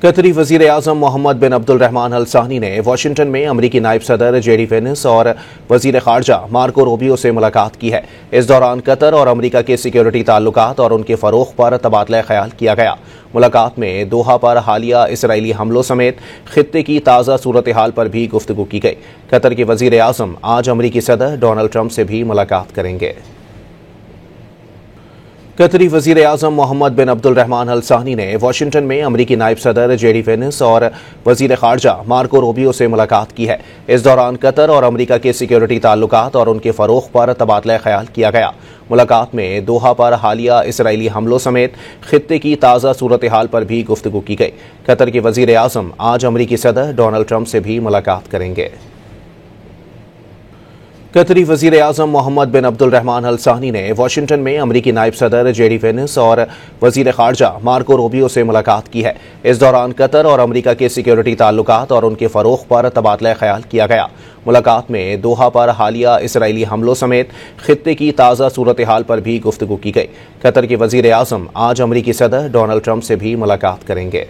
कतरी वजीर आजम मोहम्मद बिन अब्दुलरहमान अल सानी ने वाशिंगटन में अमरीकी नायब सदर जेडी वेनिस और वजीर खारजा मार्को रूबियो से मुलाकात की है। इस दौरान कतर और अमरीका के सिक्योरिटी ताल्लुकात और उनके फरोग पर तबादला ख्याल किया गया। मुलाकात में दोहा पर हालिया इसराइली हमलों समेत खित्ते की ताज़ा सूरत हाल पर भी गुफ्तगू की गई। कतर के वजीर आजम आज अमरीकी सदर डोनाल्ड ट्रंप से भी मुलाकात करेंगे। कतरी वजीर आजम मोहम्मद बिन अब्दुलरहमान अल सानी ने वाशिंगटन में अमरीकी नायब सदर जेडी वेनिस और वजीर खारजा मार्को रूबियो से मुलाकात की है। इस दौरान कतर और अमरीका के सिक्योरिटी ताल्लुकात और उनके फरोग पर तबादला ख्याल किया गया। मुलाकात में दोहा पर हालिया इसराइली हमलों समेत खित्ते की ताज़ा सूरत हाल पर भी गुफ्तगू की गई। कतर के वजीर आजम आज अमरीकी सदर डोनाल्ड ट्रंप से भी मुलाकात करेंगे। कतरी वजीर आजम मोहम्मद बिन अब्दुलरहमान अल सानी ने वाशिंगटन में अमरीकी नायब सदर जेडी वेनिस और वजीर खारजा मार्को रूबियो से मुलाकात की है। इस दौरान कतर और अमरीका के सिक्योरिटी ताल्लुकात और उनके फरोग पर तबादला ख्याल किया गया। मुलाकात में दोहा पर हालिया इसराइली हमलों समेत खित्ते की ताज़ा सूरत हाल पर भी गुफ्तगू की गई। कतर के वजीर आजम आज अमरीकी सदर डोनाल्ड ट्रंप से भी मुलाकात करेंगे।